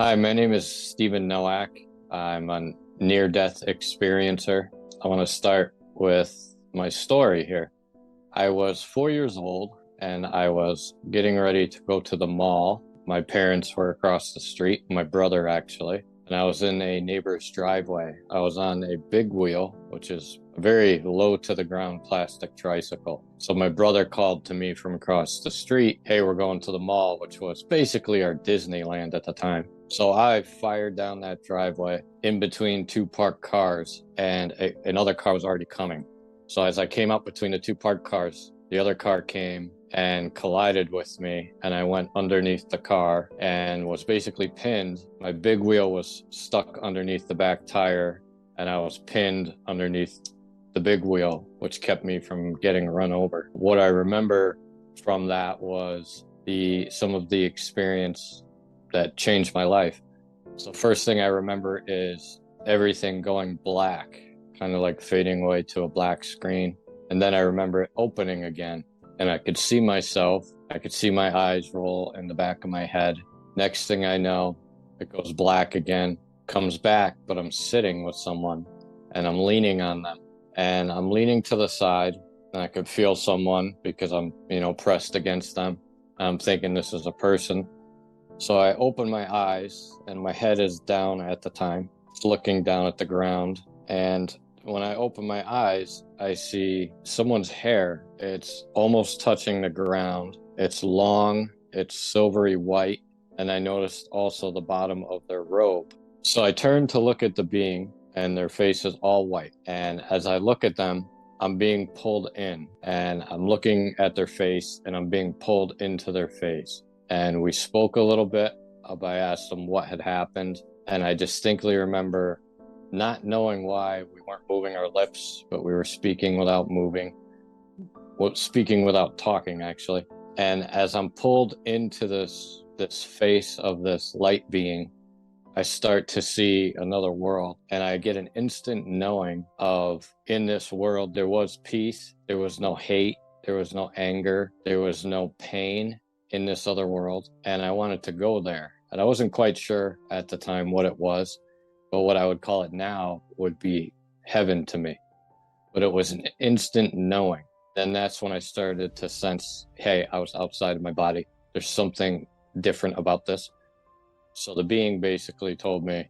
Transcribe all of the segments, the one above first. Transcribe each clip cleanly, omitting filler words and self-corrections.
Hi, my name is Stephen Nowak. I'm a near-death experiencer. I want to start with my story here. I was 4 years old and I was getting ready to go to the mall. My parents were across the street, my brother actually, and I was in a neighbor's driveway. I was on a big wheel, which is a very low to the ground plastic tricycle. So my brother called to me from across the street, "Hey, we're going to the mall," which was basically our Disneyland at the time. So I fired down that driveway in between two parked cars, and another car was already coming. So as I came up between the two parked cars, the other car came and collided with me, and I went underneath the car and was basically pinned. My big wheel was stuck underneath the back tire, and I was pinned underneath the big wheel, which kept me from getting run over. What I remember from that was the some of the experience that changed my life. So first thing I remember is everything going black, kind of like fading away to a black screen. And then I remember it opening again, and I could see myself. I could see my eyes roll in the back of my head. Next thing I know, it goes black again, comes back, but I'm sitting with someone and I'm leaning on them. And I'm leaning to the side, and I could feel someone because I'm, pressed against them. I'm thinking this is a person. So I open my eyes, and my head is down at the time, looking down at the ground. And when I open my eyes, I see someone's hair. It's almost touching the ground. It's long, it's silvery white. And I noticed also the bottom of their robe. So I turn to look at the being, and their face is all white. And as I look at them, I'm being pulled in, and I'm looking at their face, and I'm being pulled into their face. And we spoke a little bit. I asked them what had happened, and I distinctly remember not knowing why we weren't moving our lips, but we were speaking without moving, speaking without talking, actually. And as I'm pulled into this face of this light being, I start to see another world, and I get an instant knowing of, in this world there was peace, there was no hate, there was no anger, there was no pain in this other world, and I wanted to go there. And I wasn't quite sure at the time what it was, but what I would call it now would be heaven to me. But it was an instant knowing. And that's when I started to sense, hey, I was outside of my body. There's something different about this. So the being basically told me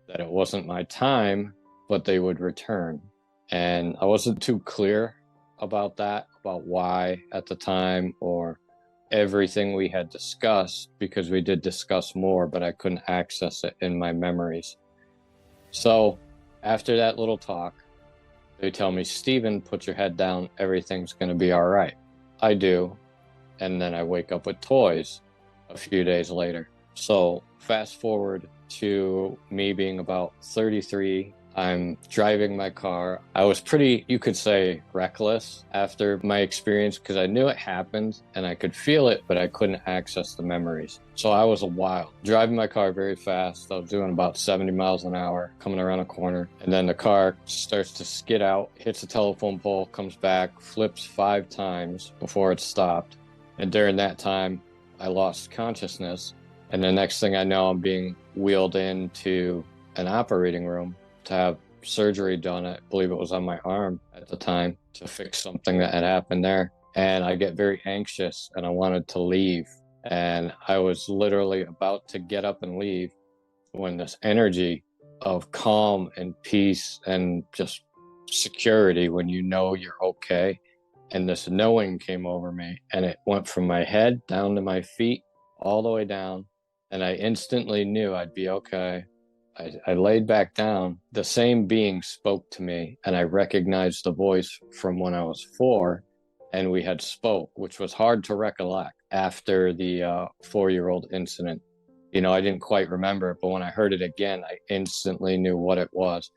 that it wasn't my time, but they would return. And I wasn't too clear about that, about why at the time or everything we had discussed, because we did discuss more, but I couldn't access it in my memories. So after that little talk, they tell me, "Stephen, put your head down. Everything's going to be all right." I do. And then I wake up with toys a few days later. So fast forward to me being about 33. I'm driving my car. I was pretty, you could say, reckless after my experience because I knew it happened and I could feel it, but I couldn't access the memories. So I was a wild, driving my car very fast. I was doing about 70 miles an hour coming around a corner. And then the car starts to skid out, hits a telephone pole, comes back, flips 5 times before it stopped. And during that time, I lost consciousness. And the next thing I know, I'm being wheeled into an operating room to have surgery done. I believe it was on my arm at the time to fix something that had happened there. And I get very anxious and I wanted to leave. And I was literally about to get up and leave when this energy of calm and peace and just security, when you know you're okay, and this knowing came over me, and it went from my head down to my feet, all the way down, and I instantly knew I'd be okay. I laid back down. The same being spoke to me, and I recognized the voice from when I was 4, and we had spoke, which was hard to recollect after the 4-year-old incident. I didn't quite remember it, but when I heard it again, I instantly knew what it was.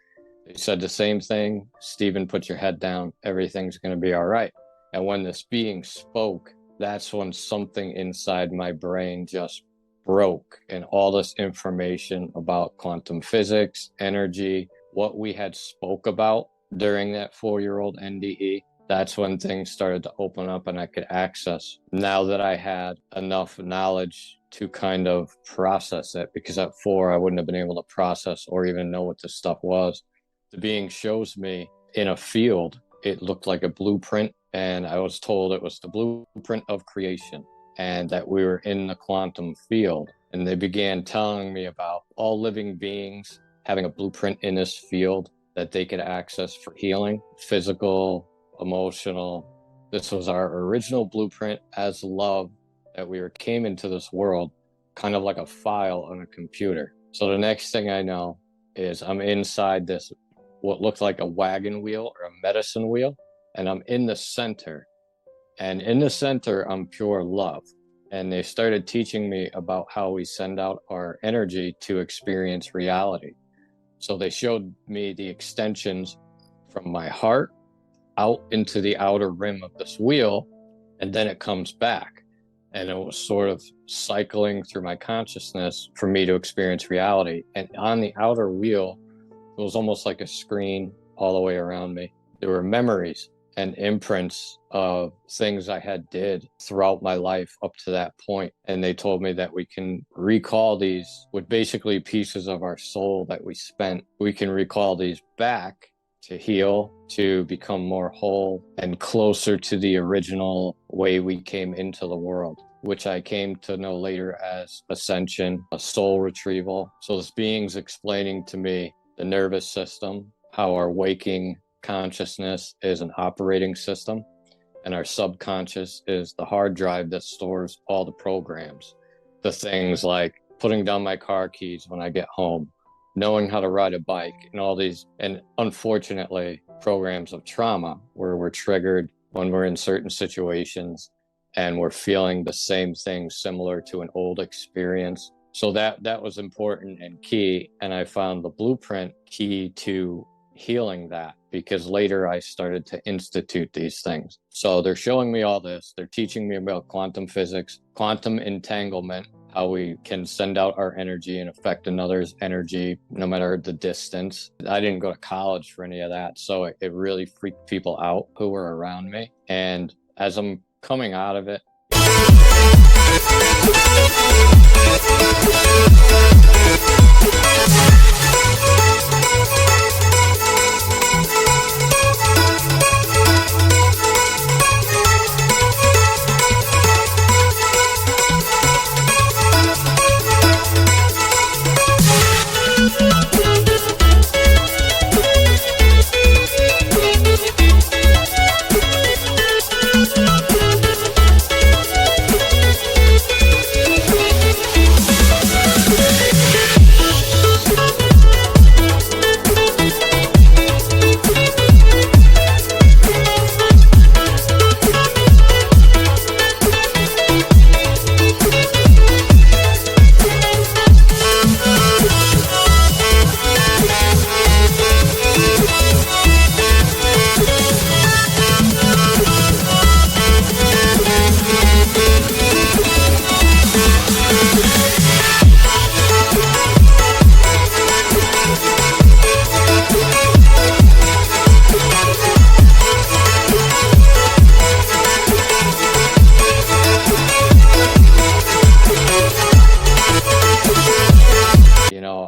They said the same thing: "Stephen, put your head down. Everything's going to be all right." And when this being spoke, that's when something inside my brain just broke, and all this information about quantum physics, energy, what we had spoke about during that 4-year-old NDE, that's when things started to open up and I could access. Now that I had enough knowledge to kind of process it, because at 4, I wouldn't have been able to process or even know what this stuff was. The being shows me in a field, it looked like a blueprint, and I was told it was the blueprint of creation and that we were in the quantum field. And they began telling me about all living beings having a blueprint in this field that they could access for healing, physical, emotional. This was our original blueprint as love, that we came into this world kind of like a file on a computer. So the next thing I know is I'm inside this, what looked like a wagon wheel or a medicine wheel, and I'm in the center. And in the center, I'm pure love. And they started teaching me about how we send out our energy to experience reality. So they showed me the extensions from my heart out into the outer rim of this wheel, and then it comes back. And it was sort of cycling through my consciousness for me to experience reality. And on the outer wheel, it was almost like a screen all the way around me. There were memories and imprints of things I had did throughout my life up to that point. And they told me that we can recall these with basically pieces of our soul that we spent. We can recall these back to heal, to become more whole and closer to the original way we came into the world, which I came to know later as ascension, a soul retrieval. So this being's explaining to me the nervous system, how our waking consciousness is an operating system, and our subconscious is the hard drive that stores all the programs. The things like putting down my car keys when I get home, knowing how to ride a bike, and all these, and unfortunately, programs of trauma where we're triggered when we're in certain situations and we're feeling the same thing similar to an old experience. So that was important and key. And I found the blueprint key to healing that, because later I started to institute these things. So they're showing me all this. They're teaching me about quantum physics, quantum entanglement, how we can send out our energy and affect another's energy, no matter the distance. I didn't go to college for any of that. So it really freaked people out who were around me. And as I'm coming out of it,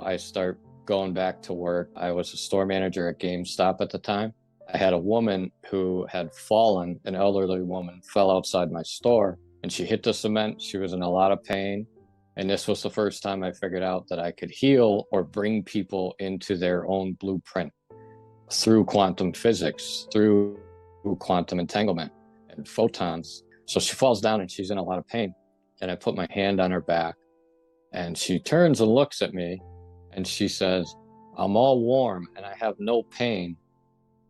I start going back to work. I was a store manager at GameStop at the time. I had a woman who had fallen, an elderly woman, fell outside my store, and she hit the cement. She was in a lot of pain. And this was the first time I figured out that I could heal or bring people into their own blueprint through quantum physics, through quantum entanglement and photons. So she falls down and she's in a lot of pain. And I put my hand on her back, and she turns and looks at me. And she says, "I'm all warm and I have no pain."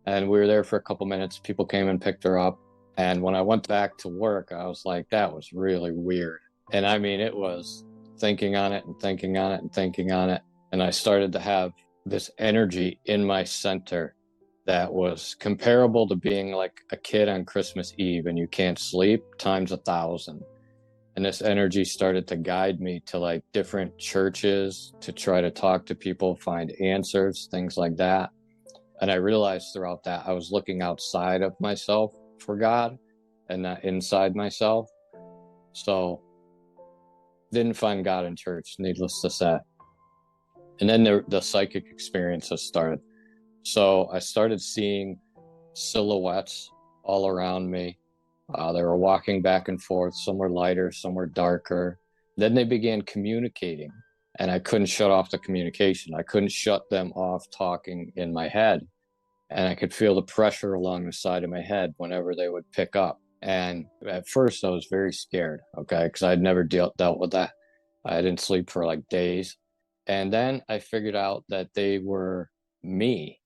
And we were there for a couple minutes. People came and picked her up. And when I went back to work, I was like, that was really weird. And I mean, it was thinking on it and thinking on it and thinking on it. And I started to have this energy in my center that was comparable to being like a kid on Christmas Eve and you can't sleep times 1,000. And this energy started to guide me to like different churches to try to talk to people, find answers, things like that. And I realized throughout that I was looking outside of myself for God and not inside myself. So Didn't find God in church, needless to say. And then the psychic experiences started. So I started seeing silhouettes all around me. They were walking back and forth. Some were lighter, some were darker. Then they began communicating, and I couldn't shut off the communication. I couldn't shut them off talking in my head. And I could feel the pressure along the side of my head whenever they would pick up. And at first, I was very scared, okay, because I'd never dealt with that. I didn't sleep for like days. And then I figured out that they were me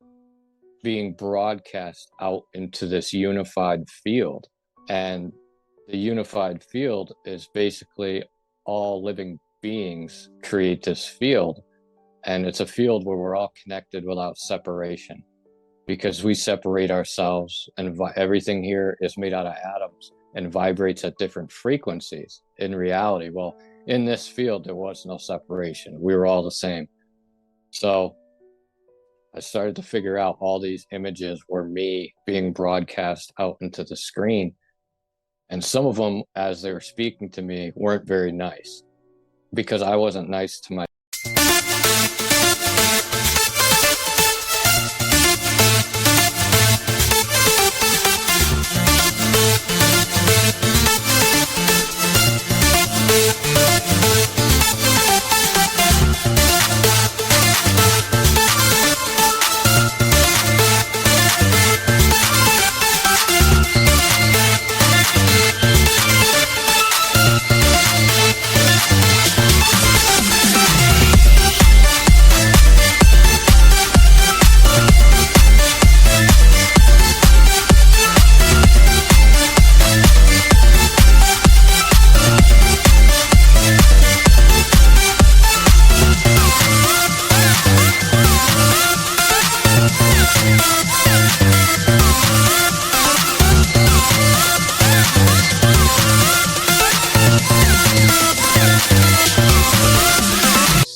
being broadcast out into this unified field. And the unified field is basically all living beings create this field. And it's a field where we're all connected without separation, because we separate ourselves, and everything here is made out of atoms and vibrates at different frequencies. In reality, well, in this field, there was no separation. We were all the same. So I started to figure out all these images were me being broadcast out into the screen. And some of them, as they were speaking to me, weren't very nice, because I wasn't nice to my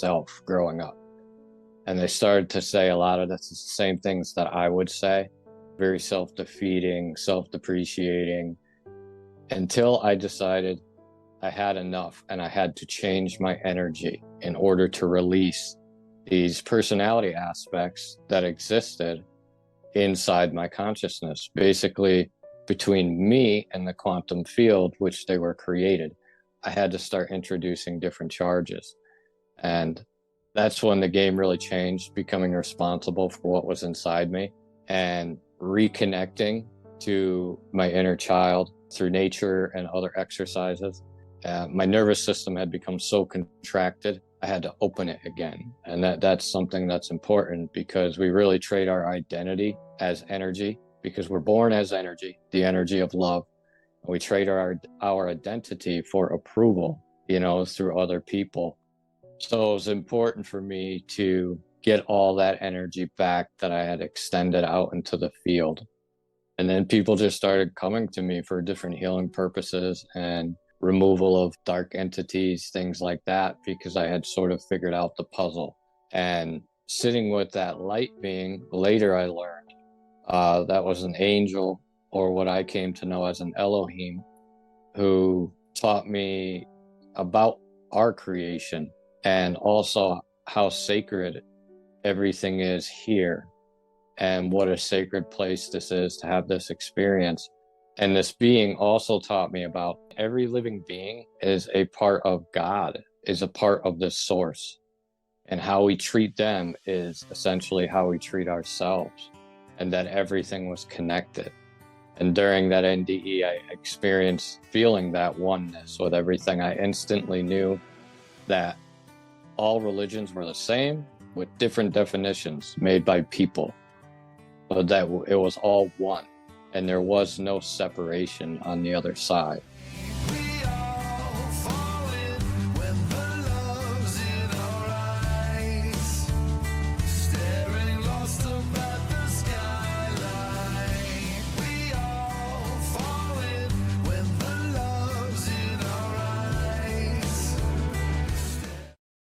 self growing up. And they started to say a lot of the same things that I would say, very self-defeating, self-depreciating, until I decided I had enough and I had to change my energy in order to release these personality aspects that existed inside my consciousness, basically between me and the quantum field, which they were created. I had to start introducing different charges. And that's when the game really changed, becoming responsible for what was inside me and reconnecting to my inner child through nature and other exercises. My nervous system had become so contracted, I had to open it again. And that's something that's important, because we really trade our identity as energy, because we're born as energy, the energy of love. We trade our identity for approval, through other people. So it was important for me to get all that energy back that I had extended out into the field. And then people just started coming to me for different healing purposes and removal of dark entities, things like that, because I had sort of figured out the puzzle. And sitting with that light being, later I learned that was an angel, or what I came to know as an Elohim, who taught me about our creation and also how sacred everything is here, and what a sacred place this is to have this experience. And this being also taught me about every living being is a part of God, is a part of this source. And how we treat them is essentially how we treat ourselves, and that everything was connected. And during that NDE, I experienced feeling that oneness with everything. I instantly knew that all religions were the same, with different definitions made by people, but that it was all one, and there was no separation on the other side.